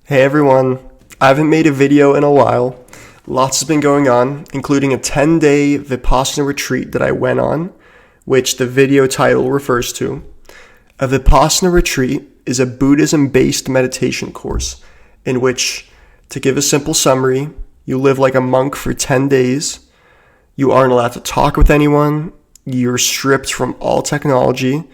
Hey everyone, I haven't made a video in a while. Lots has been going on, including a 10-day Vipassana retreat that I went on, which the video title refers to. A Vipassana retreat is a Buddhism-based meditation course in which, to give a simple summary, you live like a monk for 10 days. You aren't allowed to talk with anyone. You're stripped from all technology.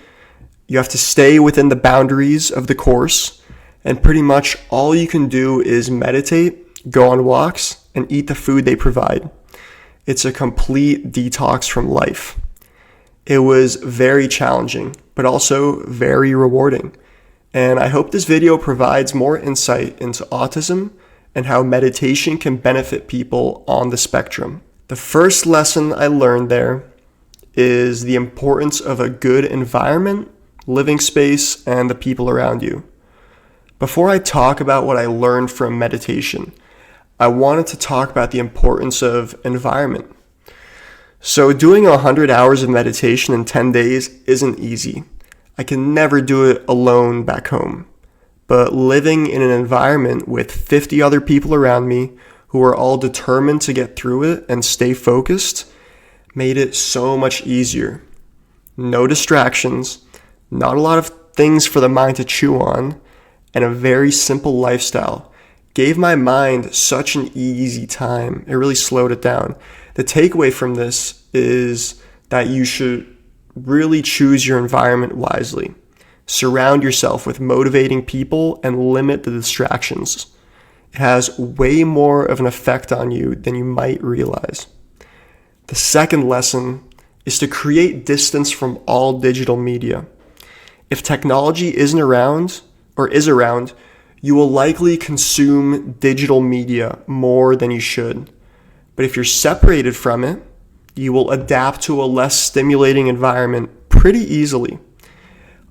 You have to stay within the boundaries of the course. And pretty much all you can do is meditate, go on walks, and eat the food they provide. It's a complete detox from life. It was very challenging, but also very rewarding. And I hope this video provides more insight into autism and how meditation can benefit people on the spectrum. The first lesson I learned there is the importance of a good environment, living space, and the people around you. Before I talk about what I learned from meditation, I wanted to talk about the importance of environment. So doing 100 hours of meditation in 10 days isn't easy. I can never do it alone back home. But living in an environment with 50 other people around me who are all determined to get through it and stay focused made it so much easier. No distractions, not a lot of things for the mind to chew on, and a very simple lifestyle gave my mind such an easy time. It really slowed it down. The takeaway from this is that you should really choose your environment wisely. Surround yourself with motivating people and limit the distractions. It has way more of an effect on you than you might realize. The second lesson is to create distance from all digital media. If technology is around, you will likely consume digital media more than you should. But if you're separated from it, you will adapt to a less stimulating environment pretty easily.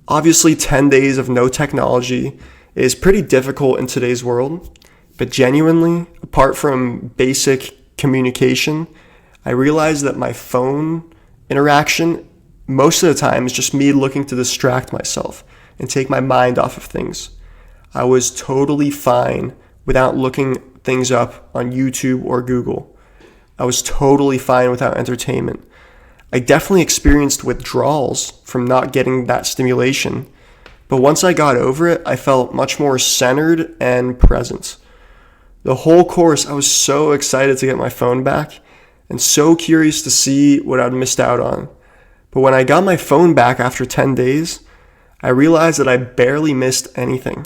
Obviously, 10 days of no technology is pretty difficult in today's world, but genuinely, apart from basic communication, I realized that my phone interaction most of the time is just me looking to distract myself and take my mind off of things. I was totally fine without looking things up on YouTube or Google. I was totally fine without entertainment. I definitely experienced withdrawals from not getting that stimulation, but once I got over it, I felt much more centered and present. The whole course, I was so excited to get my phone back and so curious to see what I'd missed out on. But when I got my phone back after 10 days, I realized that I barely missed anything.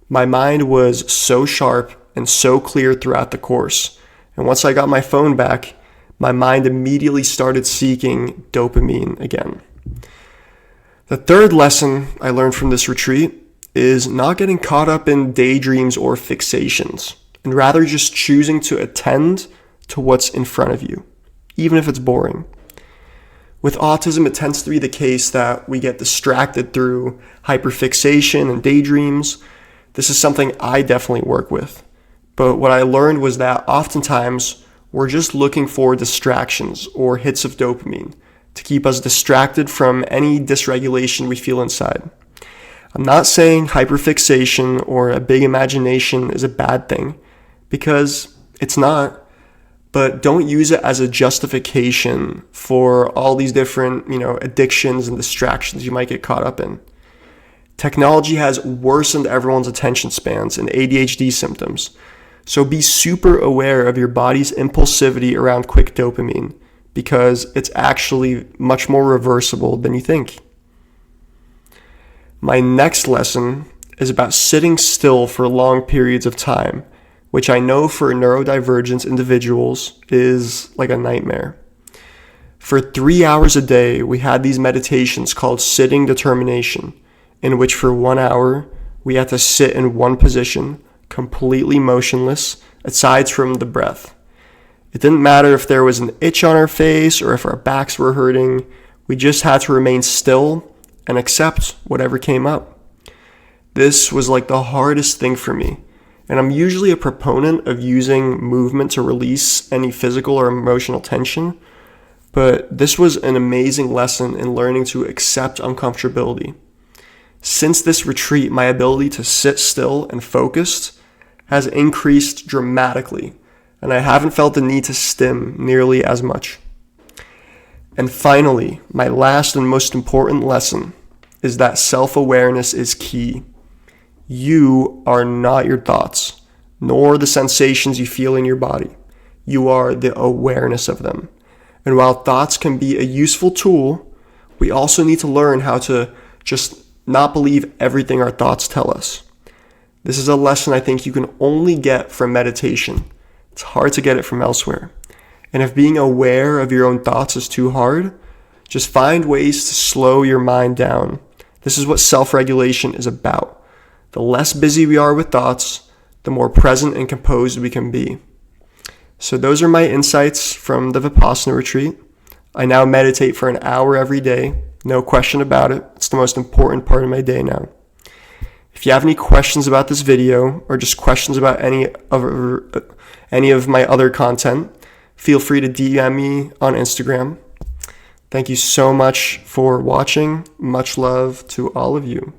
My mind was so sharp and so clear throughout the course. And once I got my phone back, my mind immediately started seeking dopamine again. The third lesson I learned from this retreat is not getting caught up in daydreams or fixations, and rather just choosing to attend to what's in front of you, even if it's boring. With autism, it tends to be the case that we get distracted through hyperfixation and daydreams. This is something I definitely work with. But what I learned was that oftentimes we're just looking for distractions or hits of dopamine to keep us distracted from any dysregulation we feel inside. I'm not saying hyperfixation or a big imagination is a bad thing, because it's not. But don't use it as a justification for all these different, addictions and distractions you might get caught up in. Technology has worsened everyone's attention spans and ADHD symptoms. So be super aware of your body's impulsivity around quick dopamine, because it's actually much more reversible than you think. My next lesson is about sitting still for long periods of time, which I know for neurodivergent individuals is like a nightmare. For 3 hours a day, we had these meditations called sitting determination, in which for 1 hour, we had to sit in one position, completely motionless, aside from the breath. It didn't matter if there was an itch on our face or if our backs were hurting. We just had to remain still and accept whatever came up. This was like the hardest thing for me. And I'm usually a proponent of using movement to release any physical or emotional tension, but this was an amazing lesson in learning to accept uncomfortability. Since this retreat, my ability to sit still and focused has increased dramatically, and I haven't felt the need to stim nearly as much. And finally, my last and most important lesson is that self-awareness is key. You are not your thoughts, nor the sensations you feel in your body. You are the awareness of them. And while thoughts can be a useful tool, we also need to learn how to just not believe everything our thoughts tell us. This is a lesson I think you can only get from meditation. It's hard to get it from elsewhere. And if being aware of your own thoughts is too hard, just find ways to slow your mind down. This is what self-regulation is about. The less busy we are with thoughts, the more present and composed we can be. So those are my insights from the Vipassana retreat. I now meditate for an hour every day. No question about it. It's the most important part of my day now. If you have any questions about this video or just questions about any of my other content, feel free to DM me on Instagram. Thank you so much for watching. Much love to all of you.